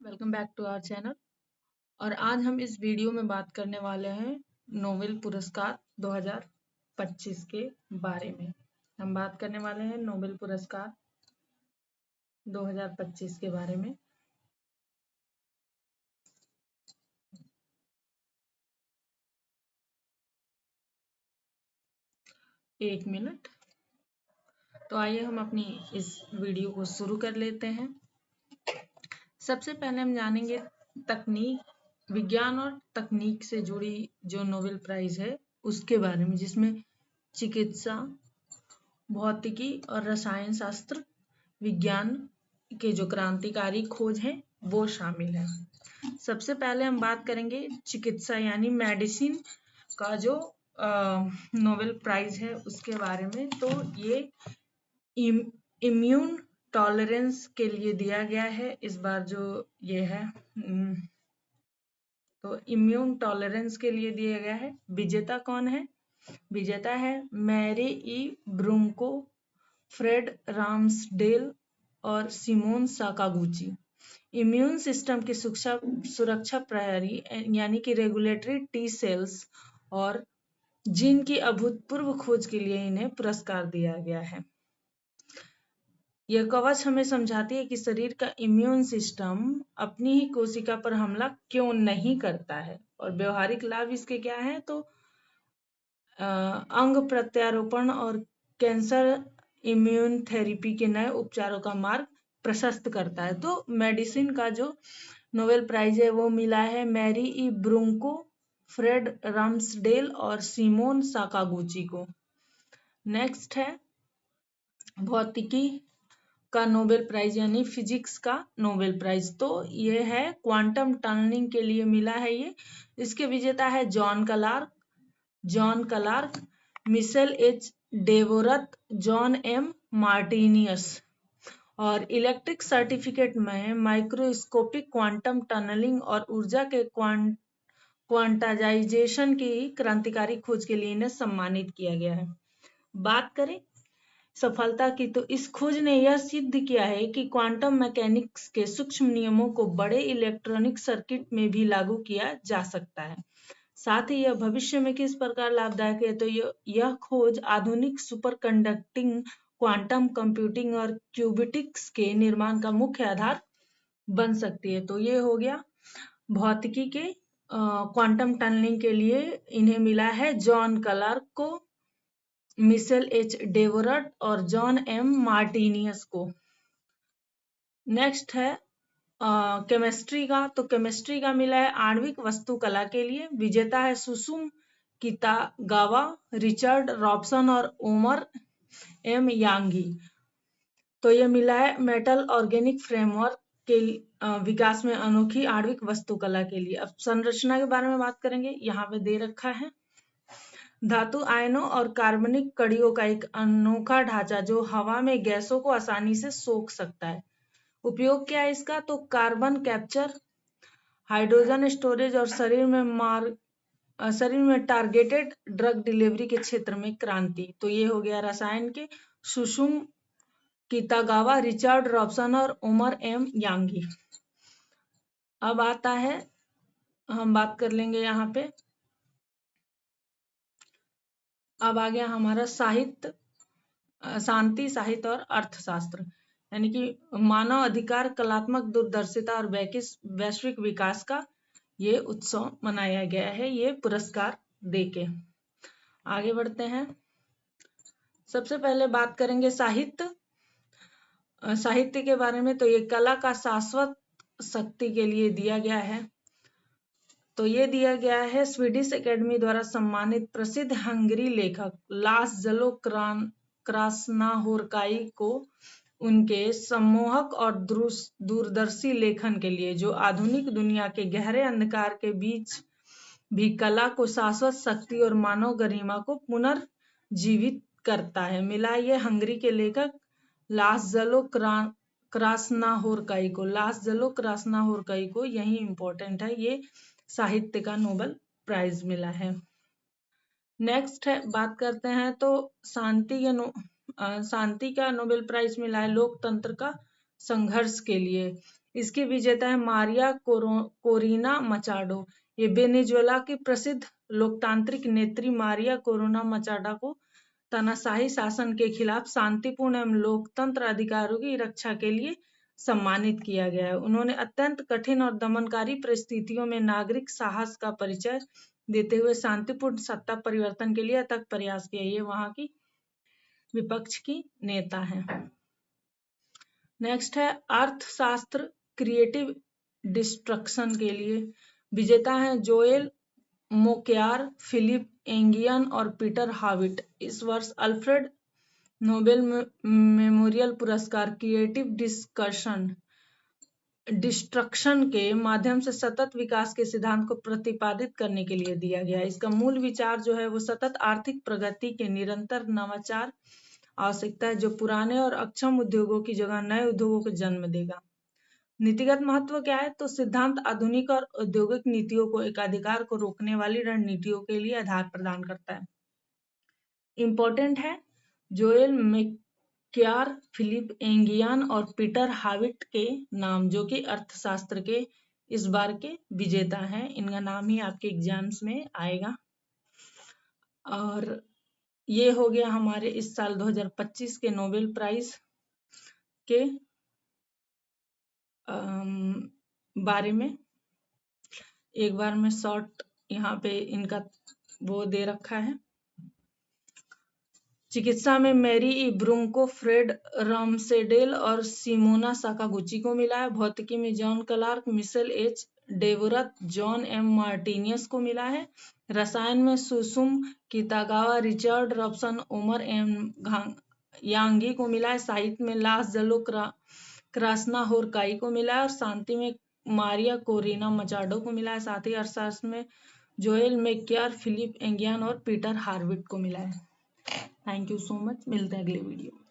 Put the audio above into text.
Welcome back to our channel. और आज हम इस वीडियो में बात करने वाले हैं नोबेल पुरस्कार 2025 के बारे में। हम बात करने वाले हैं नोबेल पुरस्कार 2025 के बारे में। एक मिनट। तो आइए हम अपनी इस वीडियो को शुरू कर लेते हैं। सबसे पहले हम जानेंगे तकनीक, विज्ञान और तकनीक से जुड़ी जो नोबेल प्राइज है उसके बारे में, जिसमें चिकित्सा, भौतिकी और रसायन शास्त्र विज्ञान के जो क्रांतिकारी खोज हैं वो शामिल है। सबसे पहले हम बात करेंगे चिकित्सा यानी मेडिसिन का जो नोबेल प्राइज है उसके बारे में। तो ये इम्यून टॉलरेंस के लिए दिया गया है इस बार जो ये है। तो इम्यून टॉलरेंस के लिए दिया गया है। विजेता कौन है? विजेता है मैरी ई ब्रूंको, फ्रेड राम्सडेल और सिमोन साकागुची। इम्यून सिस्टम की सुरक्षा प्रणाली यानी कि रेगुलेटरी टी सेल्स और जीन की अभूतपूर्व खोज के लिए इन्हें पुरस्कार दिया गया है। यह कवच हमें समझाती है कि शरीर का इम्यून सिस्टम अपनी ही कोशिका पर हमला क्यों नहीं करता है और व्यवहारिक लाभ इसके क्या है। तो अंग प्रत्यारोपण और कैंसर इम्यून थेरेपी के नए उपचारों का मार्ग प्रशस्त करता है। तो मेडिसिन का जो नोबेल प्राइज है वो मिला है मैरी ई ब्रूंको, फ्रेड राम्सडेल और सिमोन साकागुची को। नेक्स्ट है भौतिकी का नोबेल प्राइज यानी फिजिक्स का नोबेल प्राइज। तो ये है क्वांटम टनलिंग के लिए मिला है ये। इसके विजेता है John Clarke, Michel H Devoret, John M Martinis. और इलेक्ट्रिक सर्टिफिकेट में माइक्रोस्कोपिक क्वांटम टनलिंग और ऊर्जा के क्वांटाइजेशन की क्रांतिकारी खोज के लिए इन्हें सम्मानित किया गया है। बात करें सफलता की, तो इस खोज ने यह सिद्ध किया है कि क्वांटम मैकेनिक्स के सूक्ष्म नियमों को बड़े इलेक्ट्रॉनिक सर्किट में भी लागू किया जा सकता है। साथ ही यह भविष्य में किस प्रकार लाभदायक है, तो यह खोज आधुनिक सुपरकंडक्टिंग, क्वांटम कंप्यूटिंग और क्यूबिटिक्स के निर्माण का मुख्य आधार बन सकती है। तो ये हो गया भौतिकी के क्वांटम टनलिंग के लिए इन्हें मिला है जॉन क्लार्क को, मिशेल एच डेवोरट और जॉन एम मार्टिनियस को। नेक्स्ट है केमिस्ट्री का। तो केमिस्ट्री का मिला है आणविक वस्तुकला के लिए। विजेता है सुसुम कितागावा, रिचर्ड रॉबसन और ओमर एम यांगी। तो ये मिला है मेटल ऑर्गेनिक फ्रेमवर्क के विकास में अनोखी आणविक वस्तुकला के लिए। अब संरचना के बारे में बात करेंगे, यहाँ पे दे रखा है धातु आयनों और कार्बनिक कड़ियों का एक अनोखा ढांचा जो हवा में गैसों को आसानी से सोख सकता है। उपयोग क्या है इसका, तो कार्बन कैप्चर, हाइड्रोजन स्टोरेज और शरीर में टारगेटेड ड्रग डिलीवरी के क्षेत्र में क्रांति। तो ये हो गया रसायन के सुसुम कितागावा, रिचर्ड रॉबसन और ओमर एम यांगी। अब आता है, हम बात कर लेंगे यहाँ पे, अब आ गया हमारा साहित्य, शांति, साहित्य और अर्थशास्त्र, यानी कि मानव अधिकार, कलात्मक दूरदर्शिता और वैश्विक विकास का ये उत्सव मनाया गया है ये पुरस्कार देके। आगे बढ़ते हैं। सबसे पहले बात करेंगे साहित्य के बारे में। तो ये कला का शाश्वत शक्ति के लिए दिया गया है। तो ये दिया गया है स्वीडिश एकेडमी द्वारा सम्मानित प्रसिद्ध हंगरी लेखक लासलो क्रास्नाहोरकाई को उनके सम्मोहक और दूरदर्शी लेखन के लिए, जो आधुनिक दुनिया के गहरे अंधकार के बीच भी कला को शाश्वत शक्ति और मानव गरिमा को पुनर्जीवित करता है, मिला ये हंगरी के लेखक लासलो क्रास्नाहोरकाई को। यही इंपॉर्टेंट है, ये साहित्य का नोबेल प्राइज मिला है। नेक्स्ट है, बात करते हैं तो शांति का नोबेल प्राइज मिला है लोकतंत्र का संघर्ष के लिए। इसकी विजेता है मारिया कोरिना मचाडो। ये वेनेजुएला की प्रसिद्ध लोकतांत्रिक नेत्री मारिया कोरोना मचाडो को तानाशाही शासन के खिलाफ शांतिपूर्ण एवं लोकतंत्र अधिकारों की रक्षा के लिए सम्मानित किया गया है। उन्होंने अत्यंत कठिन और दमनकारी परिस्थितियों में नागरिक साहस का परिचय देते हुए शांतिपूर्ण सत्ता परिवर्तन के लिए अथक प्रयास किया। ये वहां की विपक्ष की नेता है। नेक्स्ट है अर्थशास्त्र क्रिएटिव डिस्ट्रक्शन के लिए विजेता है जोएल मोकेयार, फिलिप एंगियन और पीटर हाविट। इस वर्ष अल्फ्रेड नोबेल मेमोरियल पुरस्कार क्रिएटिव डिस्ट्रक्शन के माध्यम से सतत विकास के सिद्धांत को प्रतिपादित करने के लिए दिया गया। इसका मूल विचार जो है वो सतत आर्थिक प्रगति के निरंतर नवाचार आवश्यकता है, जो पुराने और अक्षम उद्योगों की जगह नए उद्योगों को जन्म देगा। नीतिगत महत्व क्या है? तो सिद्धांत आधुनिक और औद्योगिक नीतियों को एकाधिकार को रोकने वाली रणनीतियों के लिए आधार प्रदान करता है। इंपॉर्टेंट है जोएल मेक्यार, फिलिप एंगियन और पीटर हाविट के नाम, जो कि अर्थशास्त्र के इस बार के विजेता हैं। इनका नाम ही आपके एग्जाम्स में आएगा। और ये हो गया हमारे इस साल 2025 के नोबेल प्राइज के बारे में। एक बार मैं शॉर्ट यहाँ पे इनका वो दे रखा है। चिकित्सा में मैरी ई ब्रूंको, फ्रेड रामसेडेल और सिमोना साकागुची को मिला है। भौतिकी में John Clarke, Michel H Devoret, John M Martinis को मिला है। रसायन में Susumu Kitagawa, Richard Robson, Omar M यांगी को मिला है। साहित्य में लास जलो क्रास्नाहोरकाई को मिला है और शांति में मारिया कोरिना मचाडो को मिला है। साथ ही अर्थशास्त्र में जोएल मेक्यार, फिलिप एंगियन और पीटर हार्विट को मिला है। Thank you so much. मिलते हैं अगले वीडियो में।